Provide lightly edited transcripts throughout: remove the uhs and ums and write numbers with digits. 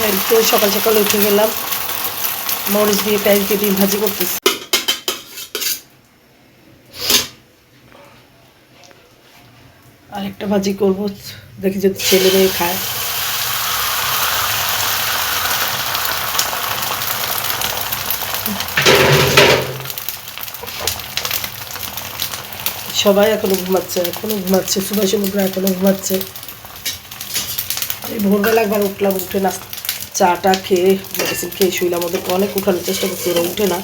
এই তো সকাল সকাল উঠে গেলাম, মরিচ দিয়ে পেঁয়াজ দিয়ে ডিম ভাজি করতেছি। আরেকটা ভাজি করব, দেখি যদি ছেলে মেয়ে খায়। সবাই এখনো ঘুমাচ্ছে, সুভাষ সমুদ্র এখনো ঘুমাচ্ছে। এই ভোরবেলা একবার উঠলাম, উঠে না চাটা খেয়ে মেডিসিন খেয়ে শুইলাম। ওদেরকে অনেক উঠানোর চেষ্টা করছি, ওরা উঠে না।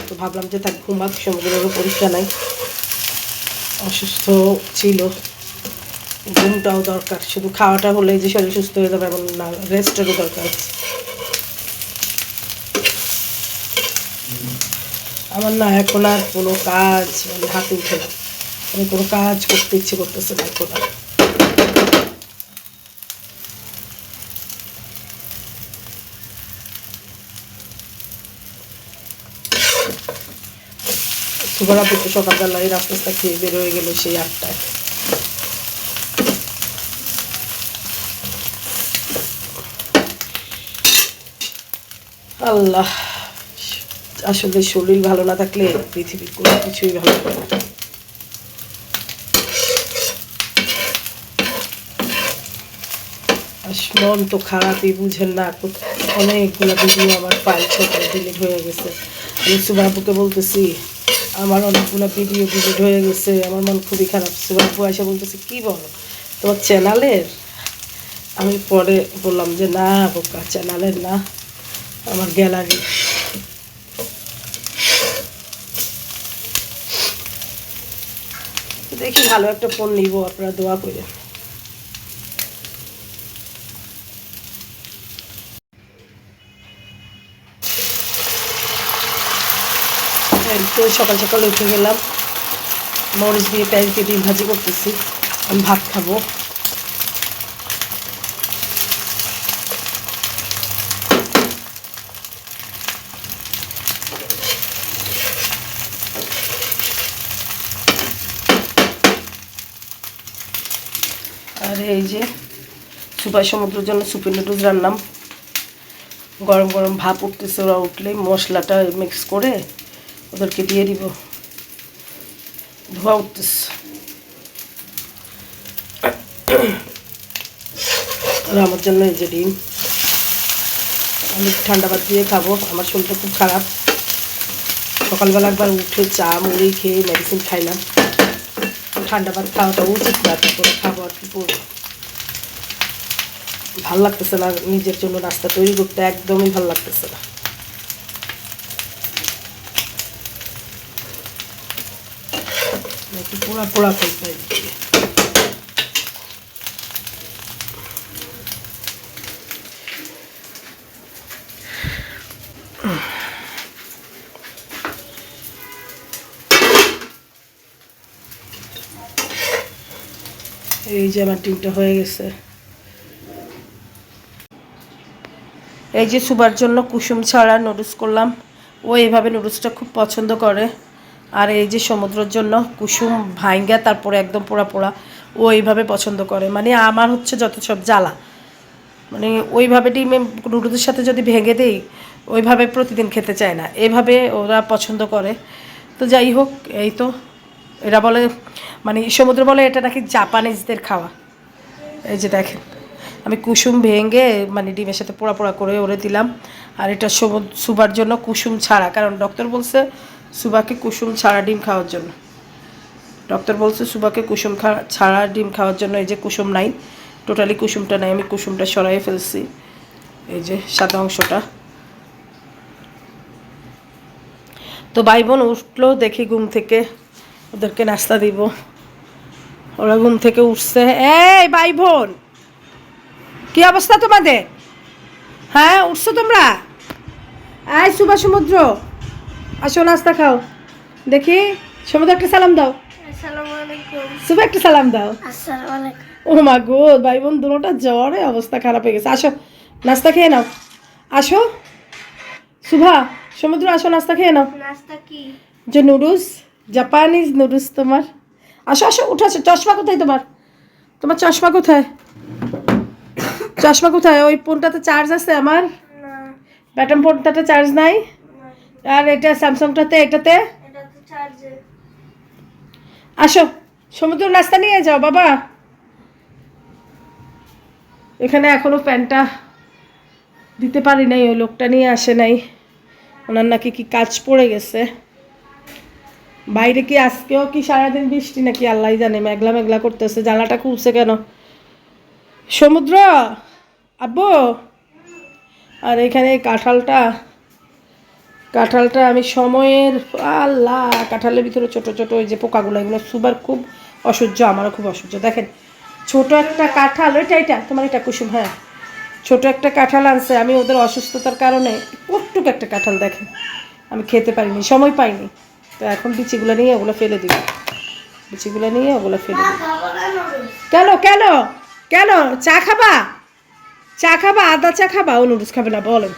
তো ভাবলাম যে তাকে ঘুমাক, সমুদ্রেরও পরীক্ষা নাই, অসুস্থ ছিল, ঘুমটাও দরকার। শুধু খাওয়াটা হলে যে শরীর সুস্থ হয়ে যাবে এমন না, রেস্টেরও দরকার। আমার না এখন আর কোনো কাজ মানে হাতে উঠে না, আমি কোনো কাজ করতে ইচ্ছে করতেছে না এখন আর। সুগারা পুত্র সকালবেলায় রাস্তা রাস্তা খেয়ে বের হয়ে গেল সেই 8টায়। আল্লাহ, আসলে শরীর ভালো না থাকলে পৃথিবীর কোনো কিছুই ভালো করে না। মন তো খারাপই, বুঝেন না। অনেকগুলো ভিডিও আমার ফাইল থেকে ডিলিট হয়ে গেছে। আমি সুবাবুকে বলতেছি আমার অনেকগুলো ভিডিও ডিলিট হয়ে গেছে, আমার মন খুবই খারাপ। সুবাবু এসে বলতেছি কি বলো তোমার চ্যানেলের? আমি পরে বললাম যে না বোকা, চ্যানেলের না, আমার গ্যালারি। দেখি ভালো একটা ফোন নিব, আপনারা দোয়া করে। তো সকাল সকাল উঠে গেলাম, মরিচ দিয়ে পেঁয়াজ দিয়ে ডিম ভাজি করতেছি। আমি ভাত খাবো। আর এই যে সুপার সমুদ্রের জন্য সুপি নুডলস রান্নাম, গরম গরম ভাপ উঠতেছে। ওরা উঠলেই মশলাটা মিক্স করে ওদেরকে দিয়ে দিব। ধোয়া উঠতেছে। আর আমার জন্য এই যে ডিম, আমি ঠান্ডা ভাত দিয়ে খাবো। আমার শরীরটা খুব খারাপ, সকালবেলা একবার উঠে চা মুড়ি খেয়ে মেডিসিন খাইলাম। ঠান্ডা ভাত খাওয়াটা উচিত না, তারপরে খাবো। আর কি করবো, ভাল লাগতেছে না নিজের জন্য নাস্তা তৈরি করতে, একদমই ভাল লাগতেছে না। নাকি পোড়া পোড়া খাইতে এই যে আমার ডিমটা হয়ে গেছে। এই যে সুবার জন্য কুসুম ছাড়া নুডলস করলাম, ও এইভাবে নুডলসটা খুব পছন্দ করে। আর এই যে সমুদ্রের জন্য কুসুম ভাইঙ্গা তারপরে একদম পোড়া পোড়া, ও এইভাবে পছন্দ করে। মানে আমার হচ্ছে যত সব জ্বালা, মানে ওইভাবে ডিমে নুডলসের সাথে যদি ভেঙে দেই, ওইভাবে প্রতিদিন খেতে চায় না, এভাবে ওরা পছন্দ করে। তো যাই হোক, এই তো এরা বলে, মানে সমুদ্র বলে এটা নাকি জাপানিজদের খাওয়া। এই যে দেখেন, আমি কুসুম ভেঙে মানে ডিমের সাথে পোড়া পোড়া করে ওরে দিলাম। আর এটা সুবার জন্য কুসুম ছাড়া, কারণ ডক্টর বলছে সুবাকে কুসুম ছাড়া ডিম খাওয়ার জন্য। ডক্টর বলছে সুবাকে কুসুম ছাড়া ডিম খাওয়ার জন্য। এই যে কুসুম নাই, টোটালি কুসুমটা নাই, আমি কুসুমটা সরাইয়ে ফেলছি। এই যে সাদা অংশটা। তো ভাই বোন উঠলো দেখি ঘুম থেকে, ওদেরকে নাস্তা দিব। ওরা ঘুম থেকে উঠছে। এই ভাই বোন, কি অবস্থা তোমাদের? হ্যাঁ উঠছো তোমরা? এই সুবা সমুদ্র, আসো নাস্তা খাও। দেখি সমুদ্র একটা সালাম দাও। আসসালামু আলাইকুম। সুবা একটা সালাম দাও। আসসালামু আলাইকুম। ও মা গো, ভাই বোন দুটোটা জ্বরে অবস্থা খারাপ হয়ে গেছে। আসো নাস্তা খেয়ে নাও, আসো। সুভা সমুদ্র আসো নাস্তা খেয়ে নাও। নাস্তা কি? যে নুডলস, জাপানিজ নুডলস তোমার। আসো আসো, উঠে আসো। চশমা কোথায় তোমার? তোমার চশমা কোথায়? চশমা কোথায়? ওই ফোনটাতে চার্জ আছে আমার? না ব্যাটাম ফোনটাতে চার্জ নাই? আর এটা স্যামসাংটাতে, এটাতে? এটা তো চার্জে। আসো, সমুদ্র নাস্তা নিয়ে যাও বাবা। এখানে এখনো ফ্যানটা দিতে পারি নাই, ওই লোকটা নিয়ে আসে নাই, ওনার নাকি কি কাজ পড়ে গেছে। বাইরে কি আজকেও কি সারাদিন বৃষ্টি নাকি আল্লাহ জানে, মেঘলা মেঘলা করতেছে। জানলাটা খুলছে কেন? সমুদ্র, আব্বু। আর এখানে এই কাঁঠালটা আমি সময়ের, আল্লাহ, কাঁঠালের ভিতরে ছোট ছোট ওই যে পোকাগুলো, এগুলো সুবার খুব অসহ্য, আমারও খুব অসহ্য। দেখেন ছোট একটা কাঁঠাল, এটা তোমার, এটা কুসুম, হ্যাঁ, ছোট একটা কাঁঠাল আনছে। আমি ওদের অসুস্থতার কারণে কটুক একটা কাঁঠাল, দেখেন আমি খেতে পারিনি, সময় পাইনি। তো এখন বিচিগুলো নিয়ে ওগুলো ফেলে দিব, বিচিগুলো নিয়ে ওগুলো ফেলে দিব। কেন কেন কেন? চা খাবা? চা খাবা? আদা চা খাবা? ও নুডলস খাবে না, বলেন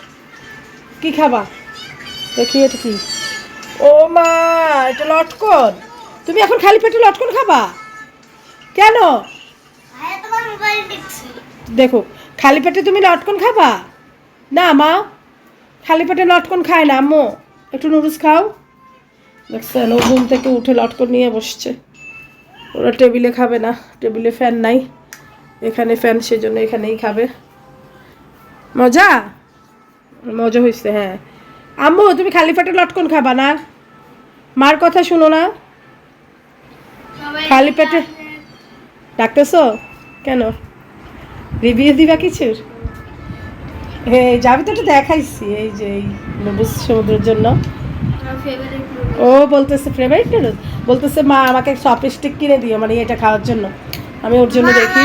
কি খাবা? দেখি এটা কি? ও মা, এটা লটকন। তুমি এখন খালি পেটে লটকন খাবা কেন? ভাইয়া তোমার মোবাইল দেখছি। দেখো, খালি পেটে তুমি লটকন খাবা না? মা খালি পেটে লটকন খায় না আম্মু, একটু নুডলস খাও। দেখছেন, ও ঘুম থেকে উঠে লটকন নিয়ে বসছে। ওরা টেবিলে খাবে না, টেবিলে ফ্যান নাই, এখানে ফ্যান, সেজন্য এখানেই খাবে। মজা মজা হয়েছে, হ্যাঁ। আম্মু তুমি খালি পেটে লটকন খাবা না, মার কথা শুনো না। সবাই খালি পেটে ডাকতেছো কেন? রিভিউ দিবা কিছুর? হ্যাঁ, যাবি তো, একটু দেখাইছি এই যে এই নুডলস সমুদ্রের জন্য। আমার ফেভারিট ও বলতেছে ফেভারিট নুডলস, বলতেছে মা আমাকে চপস্টিক কিনে দিও, মানে এটা খাওয়ার জন্য। আমি ওর জন্য দেখি,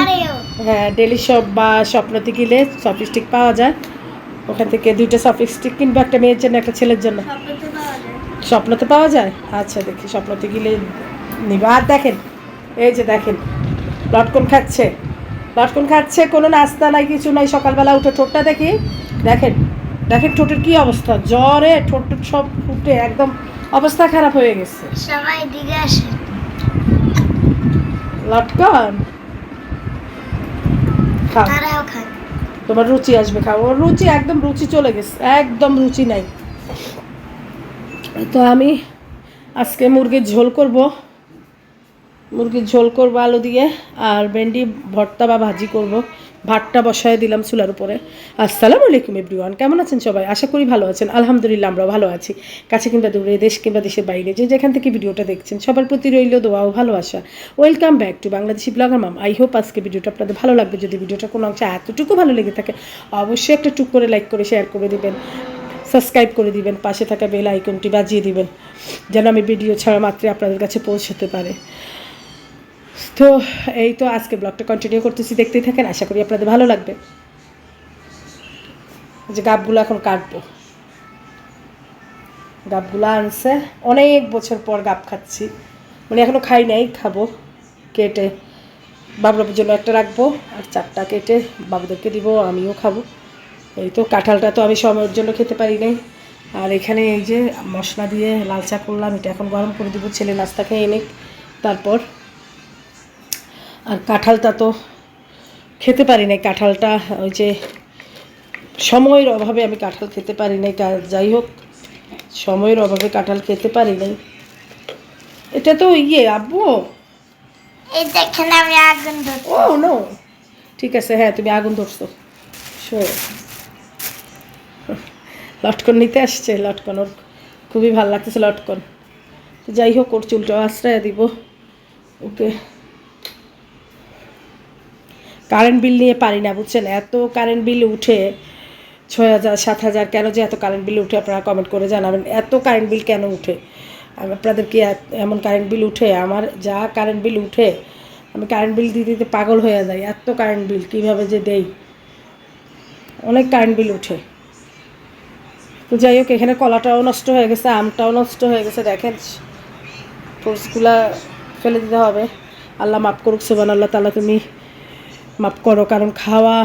হ্যাঁ, ডেলি শপ বা স্বপ্নতে গেলে চপস্টিক পাওয়া যায়, ওখান থেকে 2টা চপস্টিক কিনবো, একটা মেয়ের জন্য একটা ছেলের জন্য। স্বপ্নতে পাওয়া যায়। স্বপ্নতে পাওয়া যায়? আচ্ছা, দেখি স্বপ্নতে গেলে নিব। আর দেখেন, এই যে দেখেন, লটকন খাচ্ছে, লটকন খাচ্ছে, কোনো নাস্তা নাই, কিছু নাই। সকালবেলা উঠে ঠোঁটটা দেখি, দেখেন দেখেন ঠোঁটের কি অবস্থা, জ্বরে ঠোঁট টোট সব ফুটে একদম অবস্থা খারাপ হয়ে গেছে। সবাই দিকে আসে। লটকন খাও, তারাও খায়। তোমার রুচি আসবে, খাও। ওর রুচি একদম, রুচি চলে গেছে, একদম রুচি নাই। তো আমি আজকে মুরগির ঝোল করব, মুরগির ঝোল করবো আলু দিয়ে, আর ভেন্ডি ভর্তা বা ভাজি করব। ভাতটা বসায় দিলাম চুলার উপরে। আসসালামু আলাইকুম এভরিওয়ান, কেমন আছেন সবাই? আশা করি ভালো আছেন। আলহামদুলিল্লাহ আমরাও ভালো আছি। কাছে কিংবা দূরে, দেশ কিংবা দেশের বাইরে, যে যেখান থেকে ভিডিওটা দেখছেন, সবার প্রতি রইল দোয়া ও ভালোবাসা। Welcome back to Bangladeshi blogger mom. I hope আজকে ভিডিওটা আপনাদের ভালো লাগবে। যদি ভিডিওটা কোনো অংশে এতটুকু ভালো লেগে থাকে, অবশ্যই একটা টুক করে লাইক করে শেয়ার করে দিবেন, সাবস্ক্রাইব করে দিবেন, পাশে থাকা বেল আইকনটি বাজিয়ে দিবেন, যেন আমি ভিডিও ছাড়া মাত্রই আপনাদের কাছে পৌঁছতে পারে। তো এই তো আজকে ব্লগটা কন্টিনিউ করতেছি, দেখতেই থাকেন, আশা করি আপনাদের ভালো লাগবে। যে গাবগুলো এখন কাটবো, গাবগুলো আনছে, অনেক বছর পর গাব খাচ্ছি, মানে এখনও খাই নাই, খাবো। কেটে বাবুর জন্য একটা রাখবো, আর 4টা কেটে বাবুদেরকে দিব, আমিও খাবো। এই তো কাঁঠালটা তো আমি সময়ের জন্য খেতে পারি নাই। আর এখানে এই যে মশলা দিয়ে লাল চা করলাম, এটা এখন গরম করে দিব, ছেলে নাস্তা খেয়ে এনে তারপর। আর কাঁঠালটা তো খেতে পারি নাই, কাঁঠালটা ওই যে সময়ের অভাবে আমি কাঁঠাল খেতে পারি নাই। যাই হোক, সময়ের অভাবে কাঁঠাল খেতে পারি নাই। এটা তো আব্বু, এই দেখেন আমি আগুন ধরছি। ও নো, ঠিক আছে, হ্যাঁ তুমি আগুন ধরছো। লটকন নিতে আসছে, লটকন ওর খুবই ভালো লাগতেছে লটকন। যাই হোক, ওর চুলটাও আশ্রয় দিব ওকে। কারেন্ট বিল নিয়ে পারি না, বুঝছেন, এত কারেন্ট বিল উঠে, 6,000 7,000, কেন যে এত কারেন্ট বিল উঠে আপনারা কমেন্ট করে জানাবেন। এত কারেন্ট বিল কেন উঠে? আপনাদের কি এমন কারেন্ট বিল উঠে? আমার যা কারেন্ট বিল উঠে, আমি কারেন্ট বিল দিতে দিতে পাগল হয়ে যাই। এত কারেন্ট বিল কীভাবে যে দেই, অনেক কারেন্ট বিল উঠে। তো যাই হোক, এখানে কলাটাও নষ্ট হয়ে গেছে, আমটাও নষ্ট হয়ে গেছে, দেখেন ফ্রুটসগুলা ফেলে দিতে হবে। আল্লাহ মাফ করুক, সুবহানাল্লাহ, তাআলা তুমি মাফ করো। কারণ খাওয়া,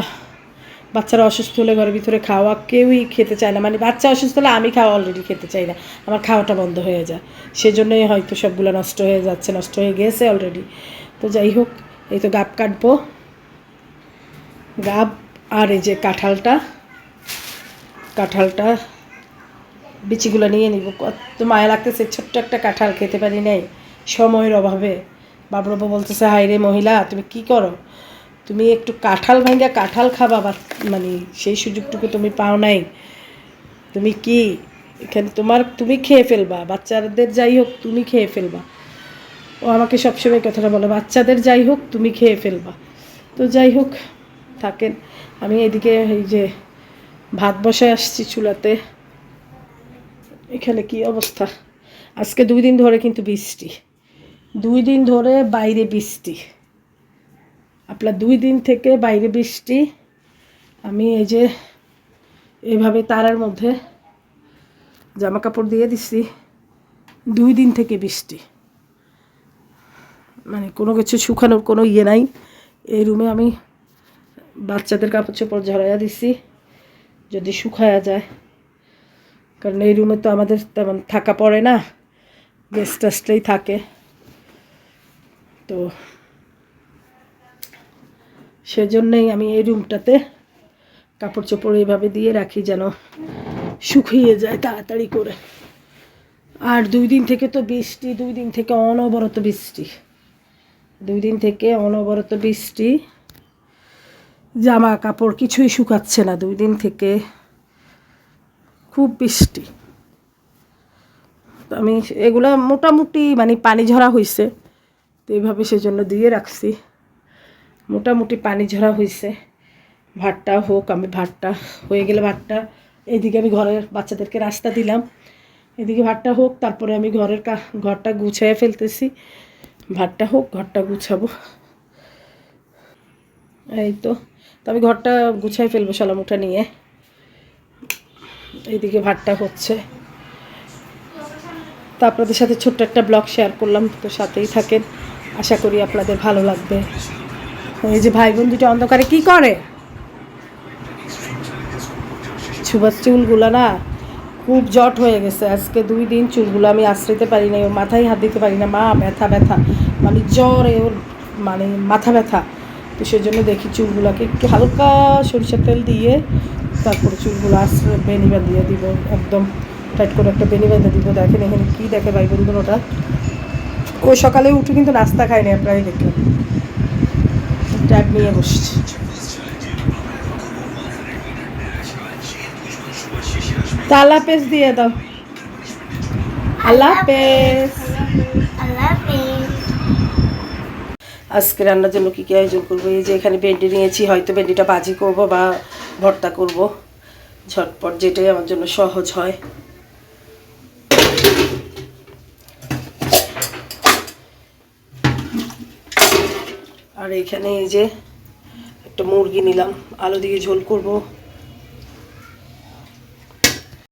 বাচ্চারা অসুস্থ হলে ঘরের ভিতরে খাওয়া কেউই খেতে চায় না, মানে বাচ্চা অসুস্থ হলে আমি খাওয়া অলরেডি খেতে চাই না, আমার খাওয়াটা বন্ধ হয়ে যায়, সেজন্যই হয়তো সবগুলো নষ্ট হয়ে যাচ্ছে, নষ্ট হয়ে গেছে অলরেডি। তো যাই হোক, এই তো গাব কাটবো, গাব আর এই যে কাঁঠালটা বিচিগুলো নিয়ে নিব। কত মায়া লাগতেছে, ছোট্ট একটা কাঁঠাল খেতে পারি নাই সময়ের অভাবে। বাবুরাবু বলতেছে, হাই রে মহিলা, তুমি কি করো, তুমি একটু কাঁঠাল ভাঙ্গা কাঁঠাল খাবা, বা মানে সেই সুযোগটুকু তুমি পাও নাই। তুমি কি এখানে তুমি খেয়ে ফেলবা, বাচ্চাদের যাই হোক তুমি খেয়ে ফেলবা। ও আমাকে সবসময় কথাটা বলে, বাচ্চাদের যাই হোক তুমি খেয়ে ফেলবা। তো যাই হোক, থাকেন। আমি এদিকে এই যে ভাত বসে আসছি চুলাতে। এখানে কি অবস্থা, আজকে 2 দিন ধরে কিন্তু বৃষ্টি, 2 দিন ধরে বাইরে বৃষ্টি। আপনার 2 দিন থেকে বাইরে বৃষ্টি। আমি এই যে এভাবে তারার মধ্যে জামা কাপড় দিয়ে দিচ্ছি, 2 দিন থেকে বৃষ্টি, মানে কোনো কিছু শুকানোর কোনো ইয়ে নাই। এই রুমে আমি বাচ্চাদের কাপড় চোপড় ঝরাইয়া দিছি, যদি শুকায়া যায়, কারণ এই রুমে তো আমাদের তেমন থাকা পড়ে না, গেস্ট টেস্টই থাকে। তো সেজন্যই আমি এই রুমটাতে কাপড় চোপড় এইভাবে দিয়ে রাখি যেন শুকিয়ে যায় তাড়াতাড়ি করে। আর 2 দিন থেকে তো বৃষ্টি, 2 দিন থেকে অনবরত বৃষ্টি, 2 দিন থেকে অনবরত বৃষ্টি, জামা কাপড় কিছুই শুকাচ্ছে না 2 দিন থেকে, খুব বৃষ্টি। তো আমি এগুলা মোটামুটি মানে পানি ঝরা হয়েছে, তো এইভাবে সেজন্য দিয়ে রাখছি, মোটামুটি পানি ঝরা হয়েছে। ভাতটা হোক, আমি ভাতটা হয়ে গেলে ভাতটা এদিকে আমি ঘরের বাচ্চাদেরকে রাস্তা দিলাম, এদিকে ভাতটা হোক, তারপরে আমি ঘরটা গুছিয়ে ফেলতেছি। ভাতটা হোক, ঘরটা গুছাবো, এই তো আমি ঘরটা গুছাই ফেলবো শালামুঠা নিয়ে। এইদিকে ভাতটা হচ্ছে, তো আপনাদের সাথে ছোট্ট একটা ব্লগ শেয়ার করলাম, তো সাথেই থাকেন, আশা করি আপনাদের ভালো লাগবে। এই যে ভাই বোন দুটো অন্ধকারে কি করে, সুভাষ চুলগুলো না খুব জট হয়ে গেছে, আজকে 2 দিন চুলগুলো আমি আশ্রাইতে পারি না, ওর মাথায় হাত দিতে পারি না, মা ব্যথা মানে জ্বরে ওর মানে মাথা ব্যথা। তো সেজন্য দেখি চুলগুলোকে একটু হালকা সরিষার তেল দিয়ে তারপরে চুলগুলো বেনি বাঁধিয়ে দিব, একদম টাইট করে একটা বেনি বেঁধে দিব। দেখেন এখানে কী দেখে ভাই বোন ওটা, ও সকালে উঠে কিন্তু নাস্তা খায়নি, আপনারাই দেখলেন, ট্যাগ নিয়ে বসছে। তা আল্লাহ হাফেজ দিয়ে দাও, আল্লাহ হাফেজ। আল্লাহ হাফেজ। আজকে রান্নার জন্য কী কী আয়োজন করবো, এই যে এখানে ভেন্ডি নিয়েছি, হয়তো ভেন্ডিটা ভাজি করব বা ভর্তা করব, ঝটপট যেটাই আমার জন্য সহজ হয়। আর এখানে এই যে একটা মুরগি নিলাম, আলু দিয়ে ঝোল করব।